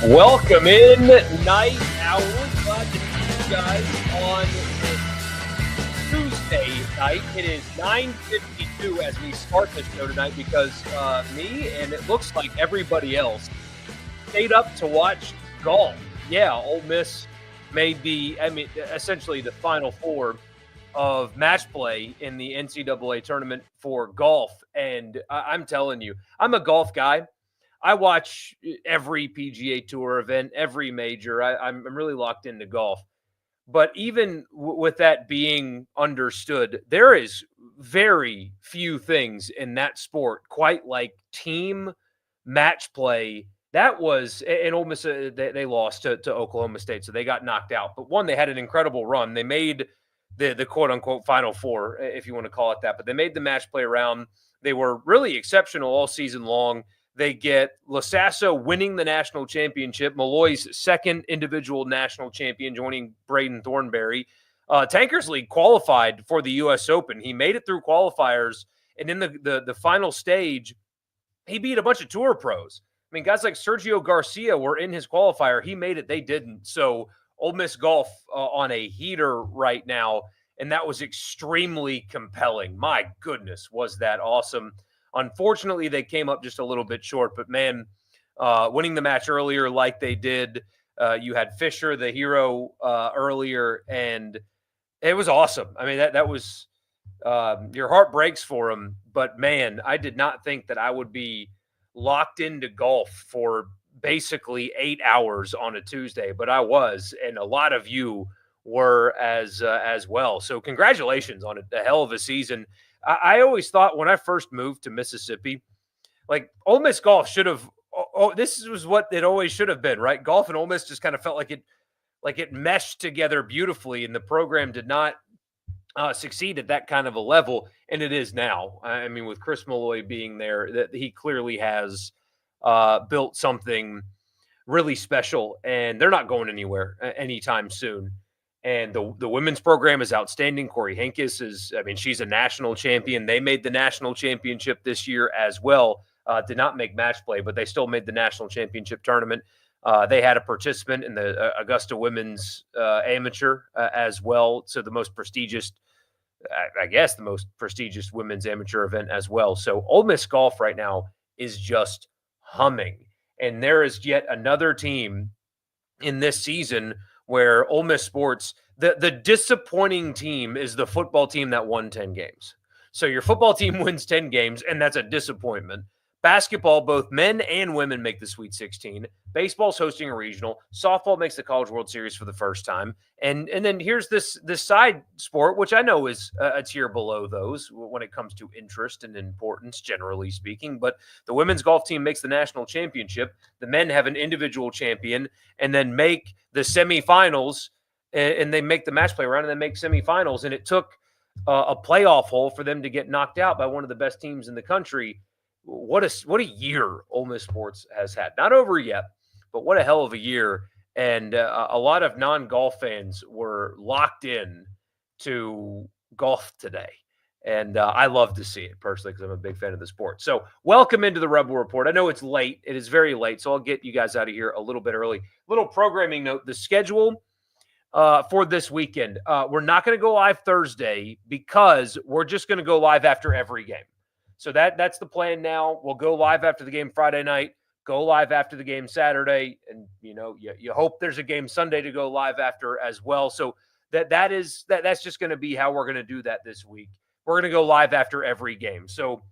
Welcome in, night owl. Glad to see you guys on this Tuesday night. It is 9:52 as we start the show tonight because me and it looks like everybody else stayed up to watch golf. Yeah, Ole Miss made essentially the Final Four of match play in the NCAA tournament for golf. And I'm telling you, I'm a golf guy. I watch every PGA Tour event, every major. I'm really locked into golf. But even with that being understood, there is very few things in that sport quite like team match play. That was in Ole Miss. They lost to Oklahoma State, so they got knocked out. But one, they had an incredible run. They made the quote unquote Final Four, if you want to call it that. But they made the match play round. They were really exceptional all season long. They get Lasasso winning the national championship, Malloy's second individual national champion, joining Braden Thornberry. Tankersley qualified for the U.S. Open. He made it through qualifiers, and in the final stage, he beat a bunch of tour pros. I mean, guys like Sergio Garcia were in his qualifier. He made it. They didn't. So Ole Miss golf on a heater right now, and that was extremely compelling. My goodness, was that awesome. Unfortunately, they came up just a little bit short, but man, winning the match earlier like they did, you had Fisher, the hero, earlier, and it was awesome. I mean, that was your heart breaks for him, but man, I did not think that I would be locked into golf for basically 8 hours on a Tuesday, but I was, and a lot of you were as well. So congratulations on a hell of a season. I always thought when I first moved to Mississippi, like Ole Miss golf should have. This was what it always should have been, right? Golf and Ole Miss just kind of felt like it meshed together beautifully, and the program did not succeed at that kind of a level, and it is now. I mean, with Chris Malloy being there, that he clearly has built something really special, and they're not going anywhere anytime soon. And the women's program is outstanding. Corey Henkes she's a national champion. They made the national championship this year as well. Did not make match play, but they still made the national championship tournament. They had a participant in the Augusta Women's Amateur as well. So the most prestigious, the most prestigious women's amateur event as well. So Ole Miss golf right now is just humming. And there is yet another team in this season where Ole Miss sports, the disappointing team is the football team that won 10 games. So your football team wins 10 games, and that's a disappointment. Basketball, both men and women make the Sweet 16. Baseball's hosting a regional. Softball makes the College World Series for the first time. And then here's this side sport, which I know is a tier below those when it comes to interest and importance, generally speaking. But the women's golf team makes the national championship. The men have an individual champion and then make the semifinals, and they make the match play round and then make semifinals. And it took a playoff hole for them to get knocked out by one of the best teams in the country. What a year Ole Miss sports has had. Not over yet, but what a hell of a year. And a lot of non-golf fans were locked in to golf today. And I love to see it personally because I'm a big fan of the sport. So welcome into the Rebel Report. I know it's late. It is very late, so I'll get you guys out of here a little bit early. Little programming note, the schedule for this weekend. We're not going to go live Thursday because we're just going to go live after every game. So that's the plan now. We'll go live after the game Friday night, go live after the game Saturday, and you hope there's a game Sunday to go live after as well. So that's just going to be how we're going to do that this week. We're going to go live after every game. So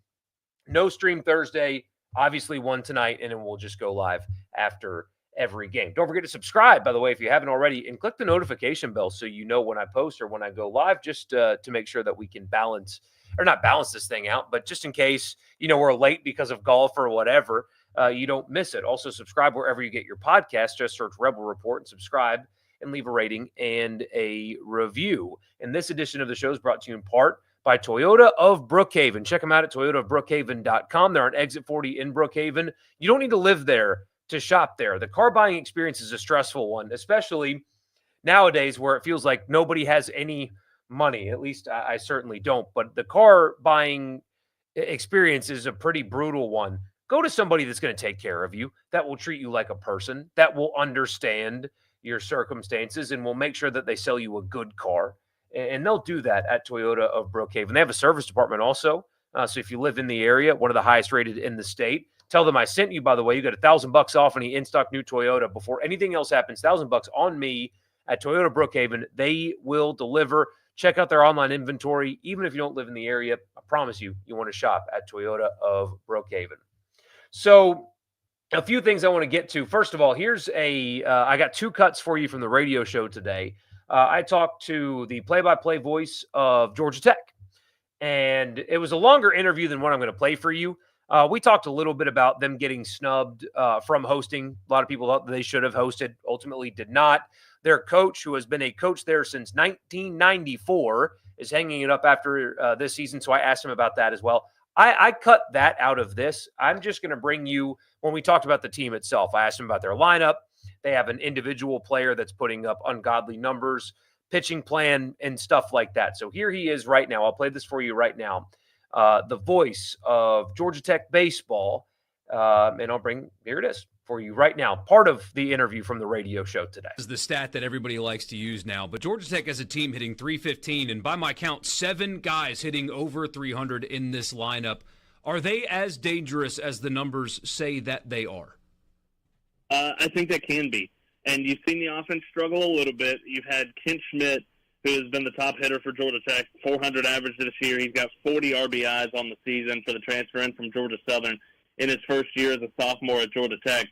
no stream Thursday, obviously one tonight, and then we'll just go live after every game. Don't forget to subscribe, by the way, if you haven't already, and click the notification bell so you know when I post or when I go live, just to make sure that we can not balance this thing out, but just in case, we're late because of golf or whatever, you don't miss it. Also, subscribe wherever you get your podcast. Just search Rebel Report and subscribe and leave a rating and a review. And this edition of the show is brought to you in part by Toyota of Brookhaven. Check them out at toyotaofbrookhaven.com. They're on Exit 40 in Brookhaven. You don't need to live there to shop there. The car buying experience is a stressful one, especially nowadays where it feels like nobody has any money. At least I certainly don't. But the car buying experience is a pretty brutal one. go to somebody that's going to take care of you, that will treat you like a person, that will understand your circumstances, and will make sure that they sell you a good car. And they'll do that at Toyota of Brookhaven. They have a service department also. So if you live in the area, one of the highest rated in the state, tell them I sent you, by the way. You got $1,000 off any in-stock new Toyota before anything else happens. $1,000 on me at Toyota Brookhaven. They will deliver. Check out their online inventory. Even if you don't live in the area, I promise you, you want to shop at Toyota of Brookhaven. So a few things I want to get to. First of all, here's I got two cuts for you from the radio show today. I talked to the play-by-play voice of Georgia Tech, and it was a longer interview than what I'm going to play for you. We talked a little bit about them getting snubbed from hosting. A lot of people thought they should have hosted, ultimately did not. Their coach, who has been a coach there since 1994, is hanging it up after this season, so I asked him about that as well. I cut that out of this. I'm just going to bring you, when we talked about the team itself, I asked him about their lineup. They have an individual player that's putting up ungodly numbers, pitching plan, and stuff like that. So here he is right now. I'll play this for you right now. The voice of Georgia Tech baseball, and here it is for you right now. Part of the interview from the radio show today. This is the stat that everybody likes to use now, but Georgia Tech as a team hitting .315, and by my count, 7 guys hitting over 300 in this lineup. Are they as dangerous as the numbers say that they are? I think they can be. And you've seen the offense struggle a little bit. You've had Kent Schmidt, who has been the top hitter for Georgia Tech, 400 average this year. He's got 40 RBIs on the season for the transfer in from Georgia Southern in his first year as a sophomore at Georgia Tech.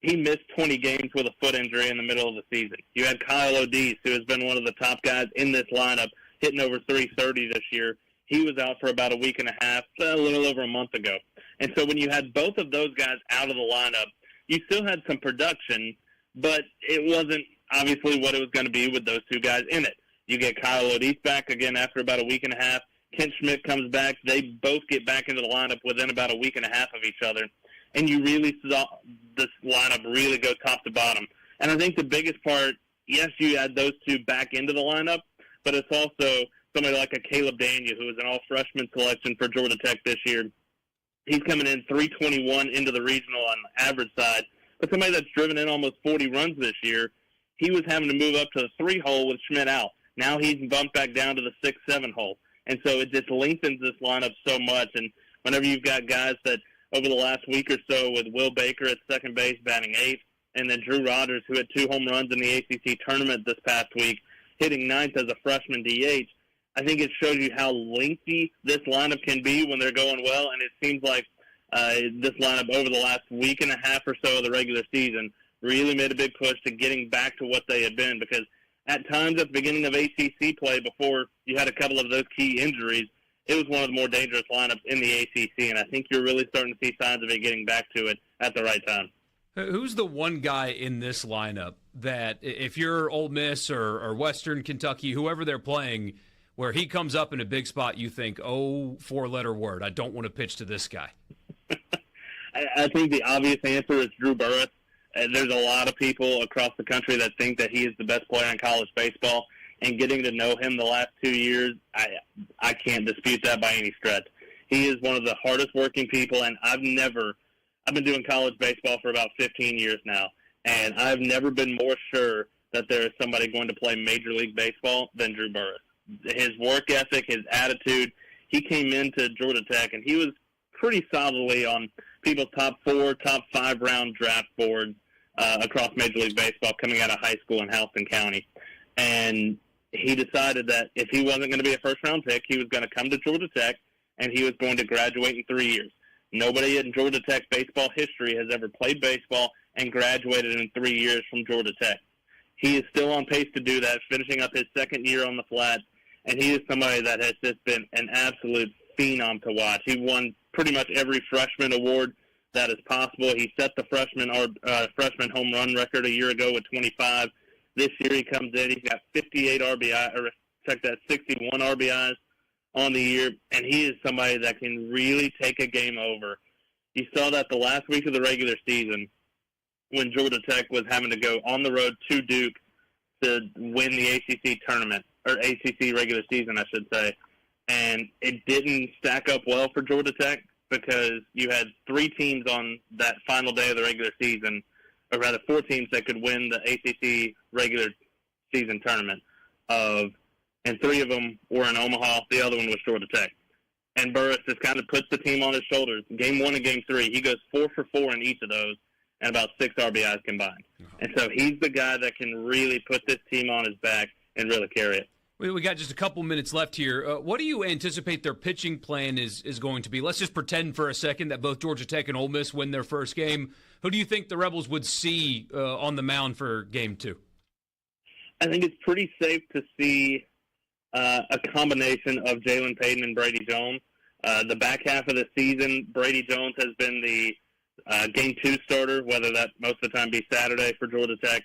He missed 20 games with a foot injury in the middle of the season. You had Kyle O'Deese, who has been one of the top guys in this lineup, hitting over 330 this year. He was out for about a week and a half, a little over a month ago. And so when you had both of those guys out of the lineup, you still had some production, but it wasn't obviously what it was going to be with those two guys in it. You get Kyle O'Deese back again after about a week and a half. Kent Schmidt comes back. They both get back into the lineup within about a week and a half of each other. And you really saw this lineup really go top to bottom. And I think the biggest part, yes, you add those two back into the lineup, but it's also somebody like a Caleb Daniel, who was an all-freshman selection for Georgia Tech this year. He's coming in 321 into the regional on the average side. But somebody that's driven in almost 40 runs this year, he was having to move up to the 3-hole with Schmidt out. Now he's bumped back down to the 6-7 hole. And so it just lengthens this lineup so much. And whenever you've got guys that over the last week or so with Will Baker at second base batting 8th, and then Drew Rodgers, who had 2 home runs in the ACC tournament this past week, hitting 9th as a freshman DH, I think it shows you how lengthy this lineup can be when they're going well. And it seems like this lineup over the last week and a half or so of the regular season really made a big push to getting back to what they had been, because at times at the beginning of ACC play, before you had a couple of those key injuries, it was one of the more dangerous lineups in the ACC, and I think you're really starting to see signs of it getting back to it at the right time. Who's the one guy in this lineup that, if you're Ole Miss or Western Kentucky, whoever they're playing, where he comes up in a big spot, you think, oh, 4-letter word, I don't want to pitch to this guy? I think the obvious answer is Drew Burress. There's a lot of people across the country that think that he is the best player in college baseball, and getting to know him the last 2 years, I can't dispute that by any stretch. He is one of the hardest working people, and I've been doing college baseball for about 15 years now, and I've never been more sure that there is somebody going to play Major League Baseball than Drew Burress. His work ethic, his attitude, he came into Georgia Tech, and he was pretty solidly on people's top 4, top 5 round draft boards across Major League Baseball coming out of high school in Houston County. And he decided that if he wasn't going to be a first-round pick, he was going to come to Georgia Tech, and he was going to graduate in 3 years. Nobody in Georgia Tech baseball history has ever played baseball and graduated in 3 years from Georgia Tech. He is still on pace to do that, finishing up his second year on the flats, and he is somebody that has just been an absolute phenom to watch. He won pretty much every freshman award that is possible. He set the freshman home run record a year ago with 25. This year he comes in, he's got 58 RBI, or check that, 61 RBIs on the year, and he is somebody that can really take a game over. You saw that the last week of the regular season when Georgia Tech was having to go on the road to Duke to win the ACC tournament, or ACC regular season, I should say. And it didn't stack up well for Georgia Tech. because you had 3 teams on that final day of the regular season, or rather 4 teams that could win the ACC regular season tournament, and 3 of them were in Omaha. The other one was Georgia Tech. And Burris just kind of puts the team on his shoulders. Game 1 and Game 3, he goes 4 for 4 in each of those, and about 6 RBIs combined. And so he's the guy that can really put this team on his back and really carry it. We got just a couple minutes left here. What do you anticipate their pitching plan is going to be? Let's just pretend for a second that both Georgia Tech and Ole Miss win their first game. Who do you think the Rebels would see on the mound for Game 2? I think it's pretty safe to see a combination of Jalen Payton and Brady Jones. The back half of the season, Brady Jones has been the Game 2 starter, whether that most of the time be Saturday for Georgia Tech.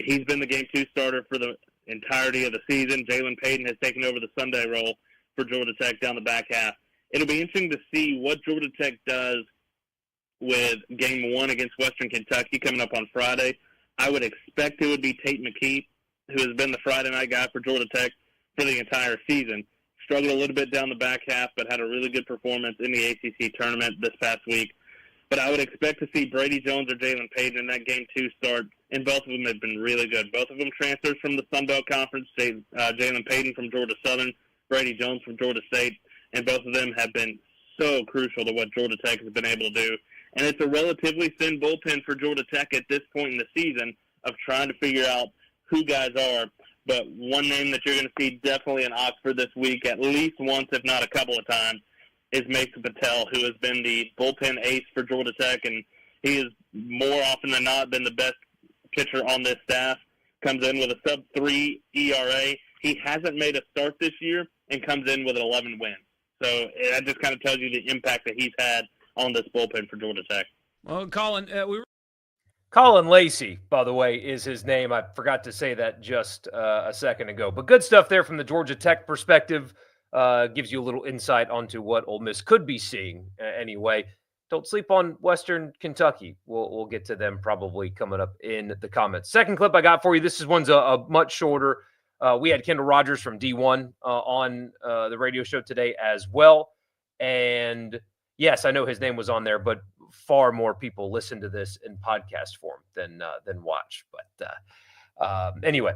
He's been the Game 2 starter for the entirety of the season. Jalen Payton has taken over the Sunday role for Georgia Tech down the back half. It'll be interesting to see what Georgia Tech does with Game 1 against Western Kentucky coming up on Friday. I would expect it would be Tate McKee, who has been the Friday night guy for Georgia Tech for the entire season. Struggled a little bit down the back half, but had a really good performance in the ACC tournament this past week. But I would expect to see Brady Jones or Jalen Payton in that Game 2 start, and both of them have been really good. Both of them transfers from the Sun Belt Conference, Jalen Payton from Georgia Southern, Brady Jones from Georgia State, and both of them have been so crucial to what Georgia Tech has been able to do. And it's a relatively thin bullpen for Georgia Tech at this point in the season of trying to figure out who guys are. But one name that you're going to see definitely in Oxford this week, at least once, if not a couple of times, is Mason Patel, who has been the bullpen ace for Georgia Tech, and he has more often than not been the best pitcher on this staff. Comes in with a sub-3 ERA. He hasn't made a start this year and comes in with an 11 wins. So that just kind of tells you the impact that he's had on this bullpen for Georgia Tech. Well, Colin, Colin Lacey, by the way, is his name. I forgot to say that just a second ago. But good stuff there from the Georgia Tech perspective. Gives you a little insight onto what Ole Miss could be seeing anyway. Don't sleep on Western Kentucky. We'll get to them probably coming up in the comments. Second clip I got for you. This one's a much shorter. We had Kendall Rogers from D1 on the radio show today as well. And yes, I know his name was on there, but far more people listen to this in podcast form than watch. But anyway,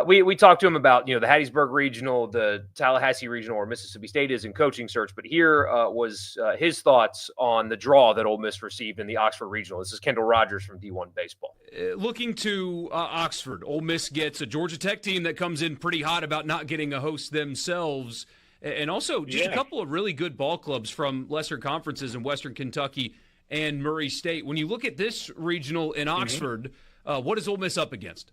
we talked to him about, the Hattiesburg Regional, the Tallahassee Regional, where Mississippi State is in coaching search. But here was his thoughts on the draw that Ole Miss received in the Oxford Regional. This is Kendall Rogers from D1 Baseball. Looking to Oxford, Ole Miss gets a Georgia Tech team that comes in pretty hot about not getting a host themselves. And also just a couple of really good ball clubs from lesser conferences in Western Kentucky and Murray State. When you look at this regional in Oxford, what is Ole Miss up against?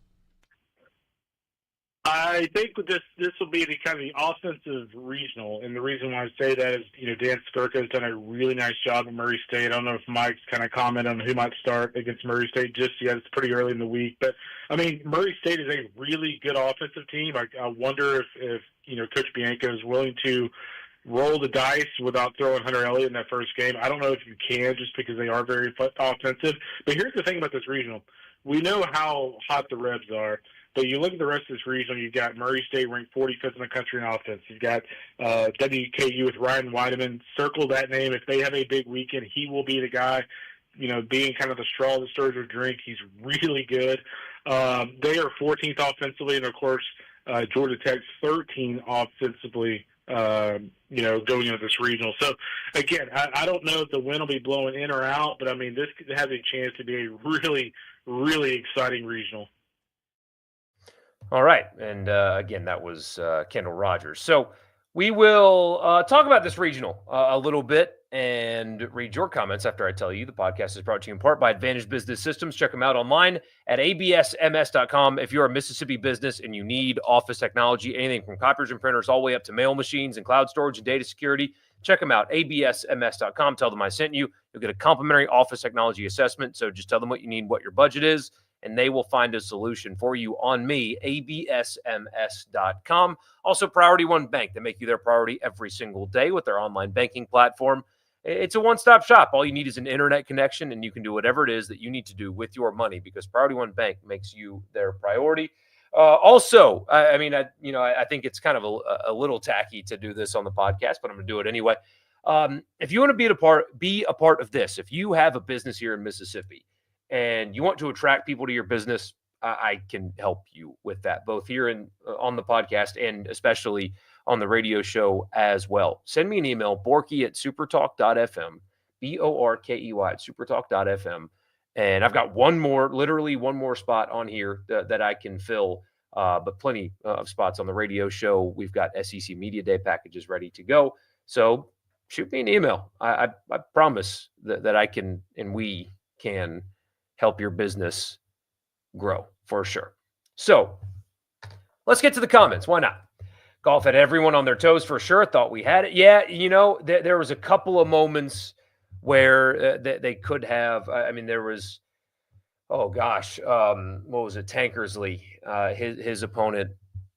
I think this will be the kind of the offensive regional, and the reason why I say that is, Dan Skirka has done a really nice job at Murray State. I don't know if Mike's kind of commented on who might start against Murray State just yet. It's pretty early in the week, but Murray State is a really good offensive team. I wonder if Coach Bianco is willing to roll the dice without throwing Hunter Elliott in that first game. I don't know if you can, just because they are very offensive. But here's the thing about this regional: we know how hot the Rebs are. But you look at the rest of this regional, you've got Murray State ranked 45th in the country in offense. You've got WKU with Ryan Weideman. Circle that name. If they have a big weekend, he will be the guy, being kind of the straw that stirs your drink. He's really good. They are 14th offensively, and, of course, Georgia Tech's 13 offensively, going into this regional. So, again, I don't know if the wind will be blowing in or out, but, this has a chance to be a really, really exciting regional. All right. And again, that was Kendall Rogers. So we will talk about this regional a little bit and read your comments after I tell you. The podcast is brought to you in part by Advantage Business Systems. Check them out online at absms.com. If you're a Mississippi business and you need office technology, anything from copiers and printers all the way up to mail machines and cloud storage and data security, check them out, absms.com. Tell them I sent you. You'll get a complimentary office technology assessment. So just tell them what you need, what your budget is, and they will find a solution for you on me, absms.com. Also, Priority One Bank. They make you their priority every single day with their online banking platform. It's a one-stop shop. All you need is an internet connection, and you can do whatever it is that you need to do with your money, because Priority One Bank makes you their priority. Also, I think it's kind of a little tacky to do this on the podcast, but I'm going to do it anyway. If you want to be a part of this, if you have a business here in Mississippi and you want to attract people to your business, I can help you with that, both here on the podcast and especially on the radio show as well. Send me an email, borky@supertalk.fm, BORKEY at supertalk.fm. And I've got literally one more spot on here that I can fill, but plenty of spots on the radio show. We've got SEC Media Day packages ready to go. So shoot me an email. I promise that I can and we can help your business grow for sure. So let's get to the comments. Why not? Golf had everyone on their toes for sure. Thought we had it. Yeah, there was a couple of moments where they could have. I mean, there was, oh gosh, what was it? Tankersley, his opponent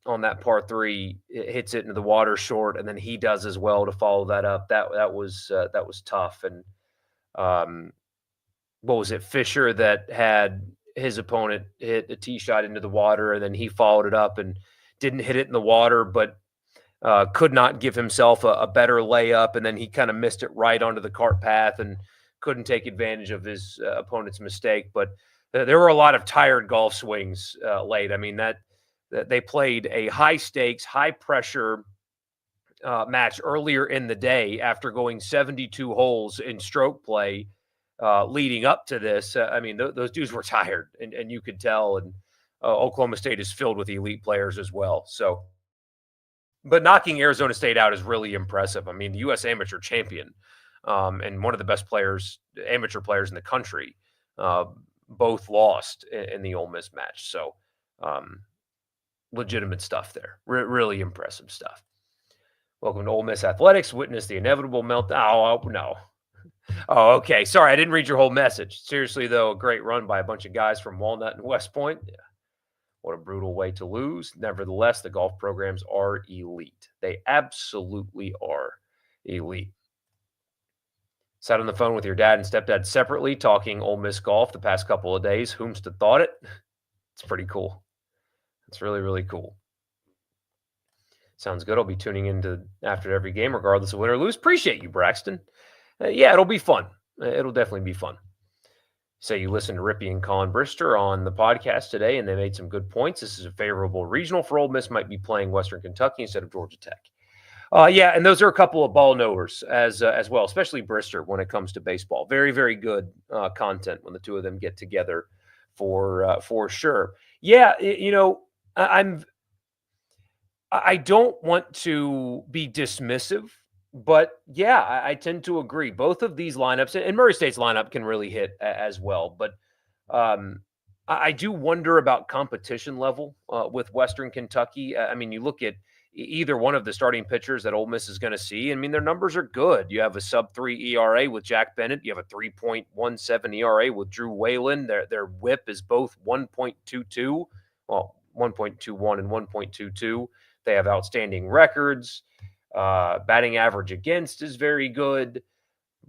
on that par 3 hits it into the water short, and then he does as well to follow that up. That was tough. And what was it? Fisher that had his opponent hit a tee shot into the water, and then he followed it up and didn't hit it in the water, but could not give himself a better layup, and then he kind of missed it right onto the cart path and couldn't take advantage of his opponent's mistake. But there were a lot of tired golf swings late. I mean, that they played a high-stakes, high-pressure match earlier in the day after going 72 holes in stroke play leading up to this. I mean, those dudes were tired, and you could tell. And Oklahoma State is filled with elite players as well. So, but knocking Arizona State out is really impressive. I mean, the U.S. amateur champion and one of the best amateur players in the country, both lost in the Ole Miss match. So, legitimate stuff there. Really impressive stuff. Welcome to Ole Miss Athletics. Witness the inevitable meltdown. Oh, no. Oh, okay. Sorry, I didn't read your whole message. Seriously, though, a great run by a bunch of guys from Walnut and West Point. Yeah. What a brutal way to lose. Nevertheless, the golf programs are elite. They absolutely are elite. Sat on the phone with your dad and stepdad separately talking Ole Miss golf the past couple of days. Whomst have thought it? It's pretty cool. It's really, really cool. Sounds good. I'll be tuning into after every game, regardless of win or lose. Appreciate you, Braxton. Yeah, it'll be fun. It'll definitely be fun. Say you listened to Rippey and Colin Brister on the podcast today, and they made some good points. This is a favorable regional for Ole Miss. Might be playing Western Kentucky instead of Georgia Tech. Yeah, and those are a couple of ball knowers as well, especially Brister when it comes to baseball. Very, very good content when the two of them get together for sure. Yeah, I don't want to be dismissive, but yeah, I tend to agree. Both of these lineups, and Murray State's lineup can really hit as well, but I do wonder about competition level with Western Kentucky. I mean, you look at either one of the starting pitchers that Ole Miss is going to see. I mean, their numbers are good. You have a sub-3 ERA with Jack Bennett. You have a 3.17 ERA with Drew Whalen. Their whip is both 1.22, well, 1.21 and 1.22. They have outstanding records. Batting average against is very good.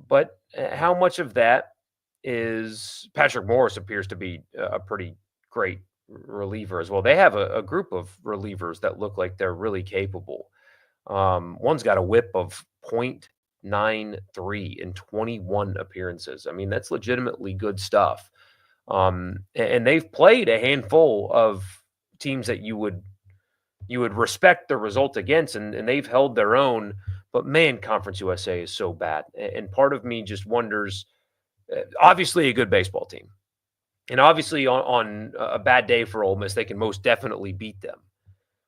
But how much of that is Patrick Morris appears to be a pretty great reliever as well. They have a group of relievers that look like they're really capable. One's got a whip of 0.93 in 21 appearances. I mean, that's legitimately good stuff. And they've played a handful of teams that you would respect the result against, and they've held their own. But man, Conference USA is so bad. And part of me just wonders, obviously a good baseball team. And obviously on a bad day for Ole Miss, they can most definitely beat them.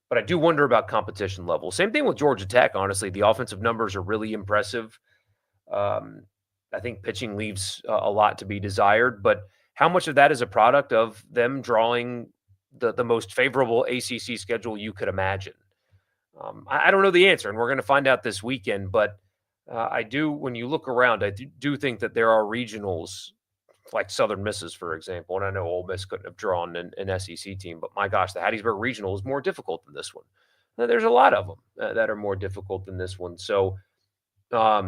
But I do wonder about competition level. Same thing with Georgia Tech, honestly. The offensive numbers are really impressive. I think pitching leaves a lot to be desired. But how much of that is a product of them drawing the most favorable ACC schedule you could imagine? I don't know the answer, and we're going to find out this weekend. But I do, when you look around, I do think that there are regionals like Southern Misses, for example. And I know Ole Miss couldn't have drawn an SEC team, but my gosh, the Hattiesburg Regional is more difficult than this one. There's a lot of them that are more difficult than this one. So I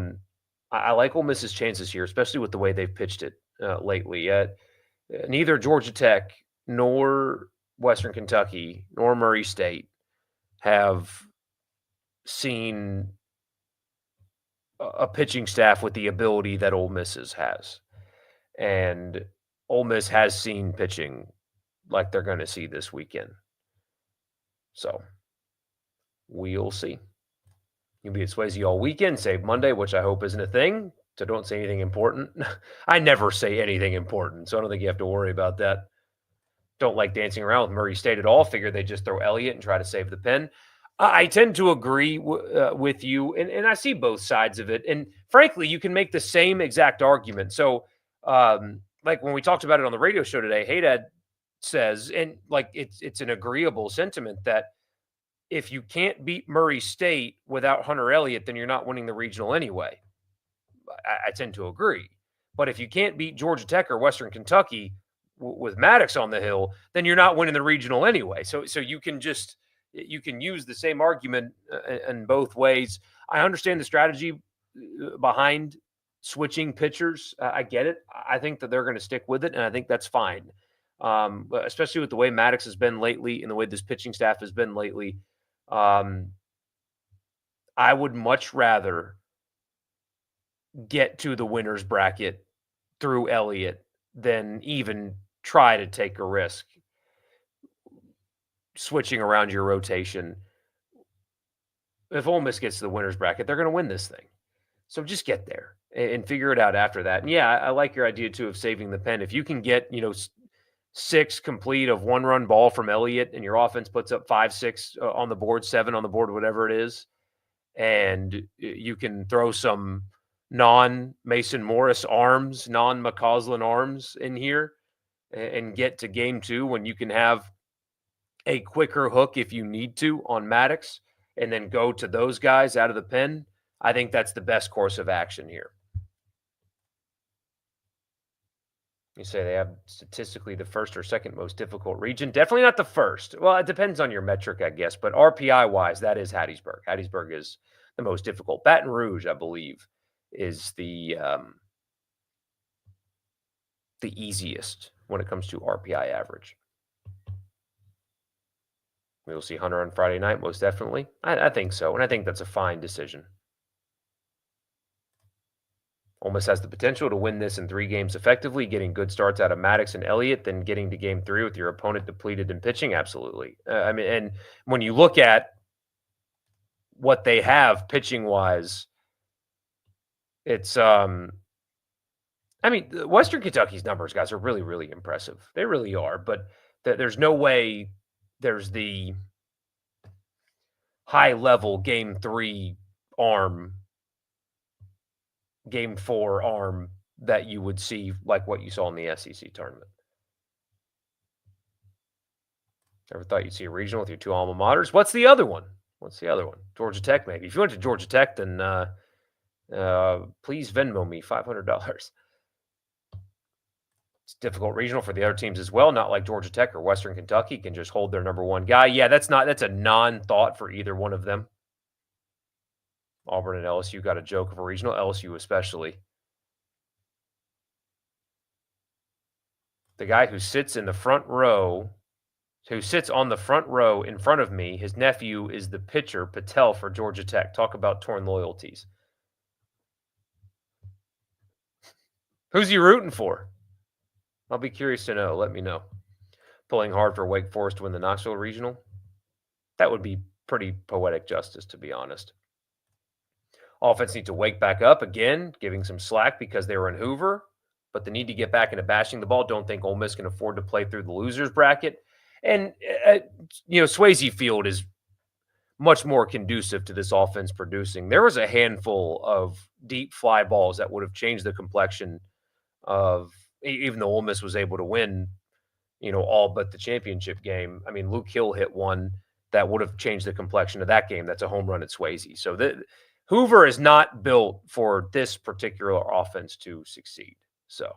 like Ole Miss's chances here, especially with the way they've pitched it lately. Neither Georgia Tech nor Western Kentucky nor Murray State have seen a pitching staff with the ability that Ole Miss's has. And Ole Miss has seen pitching like they're going to see this weekend. So we'll see. You'll be at Swayze all weekend, save Monday, which I hope isn't a thing. So don't say anything important. I never say anything important, so I don't think you have to worry about that. Don't like dancing around with Murray State at all. Figure they just throw Elliott and try to save the pen. I tend to agree with you, and I see both sides of it. And frankly, you can make the same exact argument. So, like when we talked about it on the radio show today, Haydad says, and like it's an agreeable sentiment that if you can't beat Murray State without Hunter Elliott, then you're not winning the regional anyway. I tend to agree. But if you can't beat Georgia Tech or Western Kentucky with Maddox on the hill, then you're not winning the regional anyway. So you can use the same argument in both ways. I understand the strategy behind switching pitchers. I get it. I think that they're going to stick with it, and I think that's fine. Especially with the way Maddox has been lately and the way this pitching staff has been lately. I would much rather get to the winner's bracket through Elliott than even try to take a risk switching around your rotation. If Ole Miss gets to the winner's bracket, they're going to win this thing. So just get there and figure it out after that. And yeah, I like your idea too of saving the pen. If you can get, 6 complete of 1-run ball from Elliott and your offense puts up 5, 6 on the board, 7 on the board, whatever it is, and you can throw some non-Mason Morris arms, non-McCausland arms in here and get to game 2 when you can have a quicker hook if you need to on Maddox and then go to those guys out of the pen, I think that's the best course of action here. You say they have statistically the first or second most difficult region. Definitely not the first. Well, it depends on your metric, I guess. But RPI-wise, that is Hattiesburg. Hattiesburg is the most difficult. Baton Rouge, I believe, is the easiest when it comes to RPI average. We will see Hunter on Friday night, most definitely. I think so, and I think that's a fine decision. Ole Miss has the potential to win this in 3 games effectively, getting good starts out of Maddox and Elliott, then getting to game 3 with your opponent depleted in pitching. Absolutely. And when you look at what they have pitching-wise, it's Western Kentucky's numbers, guys, are really, really impressive. They really are, but there's no way there's the high-level game 3 arm, game 4 arm that you would see like what you saw in the SEC tournament. Ever thought you'd see a regional with your 2 alma maters? What's the other one? Georgia Tech, maybe. If you went to Georgia Tech, then please Venmo me $500. It's a difficult regional for the other teams as well. Not like Georgia Tech or Western Kentucky can just hold their number 1 guy. Yeah, that's a non-thought for either one of them. Auburn and LSU got a joke of a regional, LSU especially. The guy who sits on the front row in front of me, his nephew is the pitcher, Patel, for Georgia Tech. Talk about torn loyalties. Who's he rooting for? I'll be curious to know. Let me know. Pulling hard for Wake Forest to win the Knoxville Regional? That would be pretty poetic justice, to be honest. Offense needs to wake back up again, giving some slack because they were in Hoover, but the need to get back into bashing the ball. Don't think Ole Miss can afford to play through the losers bracket. And, Swayze Field is much more conducive to this offense producing. There was a handful of deep fly balls that would have changed the complexion of, even though Ole Miss was able to win, all but the championship game. I mean, Luke Hill hit one that would have changed the complexion of that game. That's a home run at Swayze. So Hoover is not built for this particular offense to succeed. So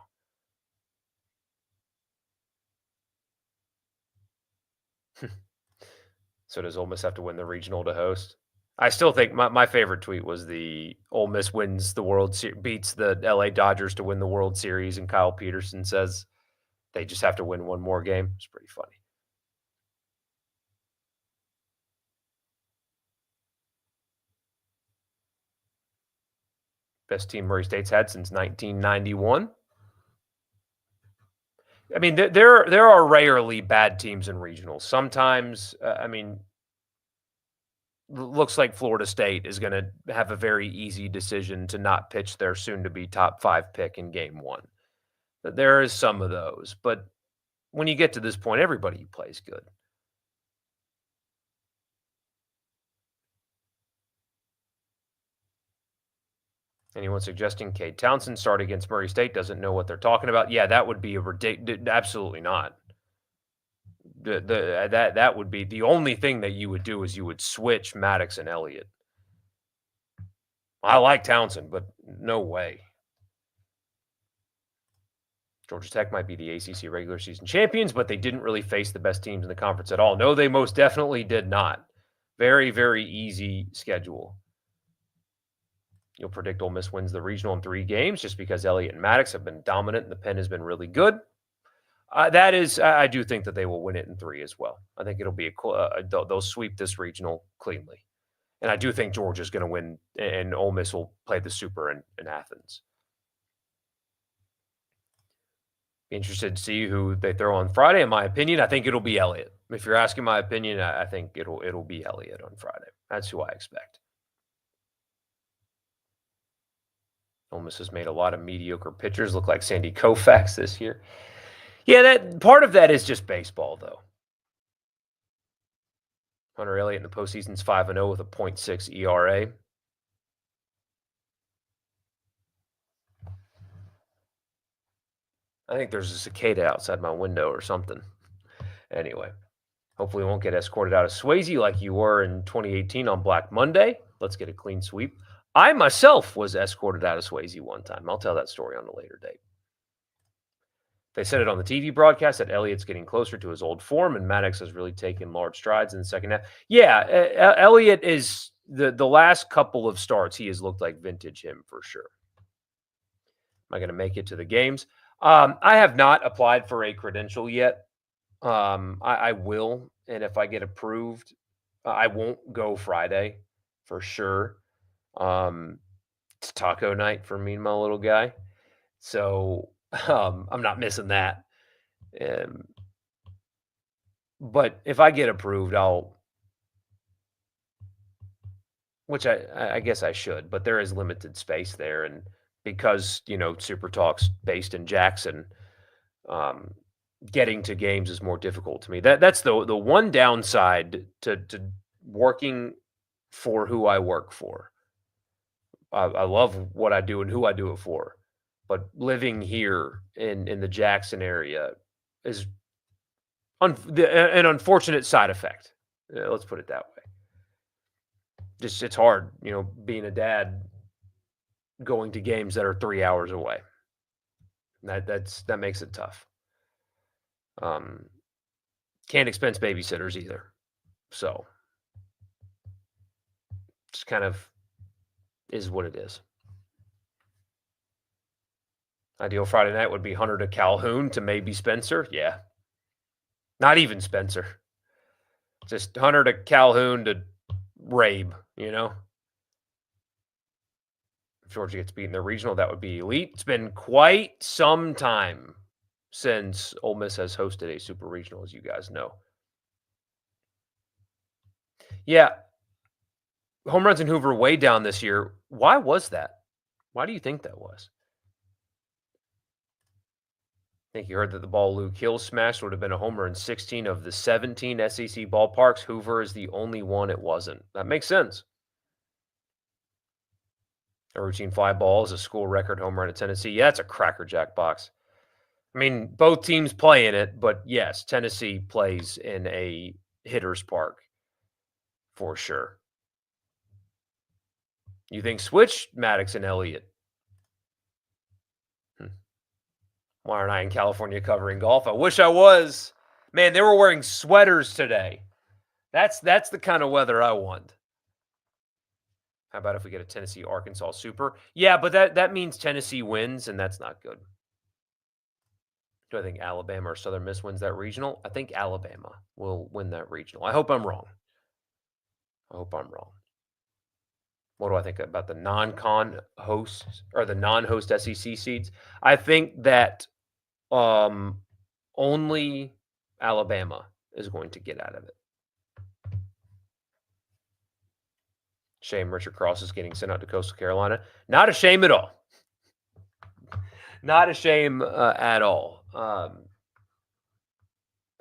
does Ole Miss have to win the regional to host? I still think my favorite tweet was the Ole Miss wins the beats the LA Dodgers to win the World Series, and Kyle Peterson says they just have to win one more game. It's pretty funny. Best team Murray State's had since 1991. I mean, there are rarely bad teams in regionals. Sometimes, looks like Florida State is going to have a very easy decision to not pitch their soon-to-be top 5 pick in game 1. There is some of those, but when you get to this point, everybody plays good. Anyone suggesting Cade Townsend start against Murray State doesn't know what they're talking about? Yeah, that would be a ridiculous. Absolutely not. That would be the only thing that you would do is you would switch Maddox and Elliott. I like Townsend, but no way. Georgia Tech might be the ACC regular season champions, but they didn't really face the best teams in the conference at all. No, they most definitely did not. Very, very easy schedule. You'll predict Ole Miss wins the regional in 3 games just because Elliott and Maddox have been dominant and the pen has been really good. I do think that they will win it in 3 as well. I think it'll be they'll sweep this regional cleanly. And I do think Georgia's going to win, and Ole Miss will play the Super in Athens. Be interested to see who they throw on Friday. In my opinion, I think it'll be Elliott. If you're asking my opinion, I think it'll be Elliott on Friday. That's who I expect. Ole Miss has made a lot of mediocre pitchers look like Sandy Koufax this year. Yeah, that part of that is just baseball, though. Hunter Elliott in the postseason's 5-0 with a .6 ERA. I think there's a cicada outside my window or something. Anyway, hopefully we won't get escorted out of Swayze like you were in 2018 on Black Monday. Let's get a clean sweep. I myself was escorted out of Swayze one time. I'll tell that story on a later date. They said it on the TV broadcast that Elliott's getting closer to his old form, and Maddox has really taken large strides in the second half. Yeah, Elliott is the last couple of starts, he has looked like vintage him for sure. Am I going to make it to the games? I have not applied for a credential yet. I will, and if I get approved, I won't go Friday for sure. It's taco night for me and my little guy, so I'm not missing that. But if I get approved, which I guess I should, but there is limited space there, and because Super Talk's based in Jackson, getting to games is more difficult to me. That's the one downside to working for who I work for. I love what I do and who I do it for, but living here in the Jackson area is an unfortunate side effect. Let's put it that way. Just it's hard, being a dad, going to games that are 3 hours away. That makes it tough. Can't expense babysitters either, so just kind of is what it is. Ideal Friday night would be Hunter to Calhoun to maybe Spencer. Yeah. Not even Spencer. Just Hunter to Calhoun to Rabe, If Georgia gets beaten in the regional, that would be elite. It's been quite some time since Ole Miss has hosted a super regional, as you guys know. Yeah. Home runs in Hoover way down this year. Why was that? Why do you think that was? I think you heard that the ball Luke Hill smashed would have been a homer in 16 of the 17 SEC ballparks. Hoover is the only one it wasn't. That makes sense. A routine fly ball is a school record home run at Tennessee. Yeah, it's a crackerjack box. I mean, both teams play in it, but yes, Tennessee plays in a hitter's park for sure. You think switch Maddox and Elliott? Why aren't I in California covering golf? I wish I was. Man, they were wearing sweaters today. That's the kind of weather I want. How about if we get a Tennessee-Arkansas Super? Yeah, but that means Tennessee wins, and that's not good. Do I think Alabama or Southern Miss wins that regional? I think Alabama will win that regional. I hope I'm wrong. what do I think about the non-con hosts or the non-host SEC seeds? I think that only Alabama is going to get out of it. Shame Richard Cross is getting sent out to Coastal Carolina. Not a shame at all. Not a shame at all.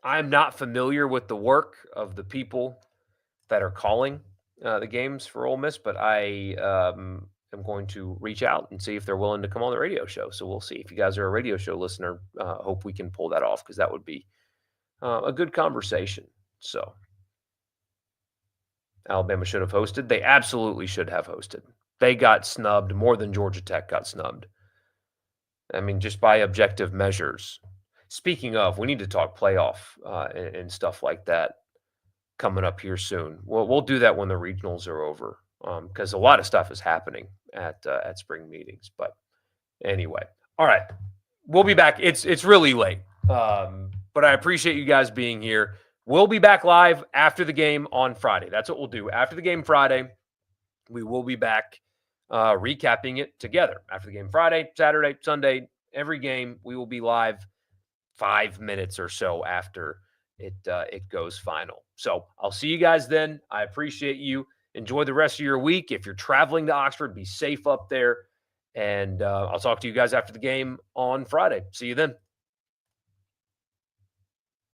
I'm not familiar with the work of the people that are calling the games for Ole Miss, but I am going to reach out and see if they're willing to come on the radio show. So we'll see. If you guys are a radio show listener, hope we can pull that off because that would be a good conversation. So Alabama should have hosted. They absolutely should have hosted. They got snubbed more than Georgia Tech got snubbed. I mean, just by objective measures. Speaking of, we need to talk playoff and stuff like that coming up here soon. We'll do that when the regionals are over because a lot of stuff is happening at spring meetings. But anyway, all right, we'll be back. It's really late, but I appreciate you guys being here. We'll be back live after the game on Friday. That's what we'll do. After the game Friday, we will be back recapping it together. After the game Friday, Saturday, Sunday, every game, we will be live 5 minutes or so after it goes final. So I'll see you guys then. I appreciate you. Enjoy the rest of your week. If you're traveling to Oxford, be safe up there. And I'll talk to you guys after the game on Friday. See you then.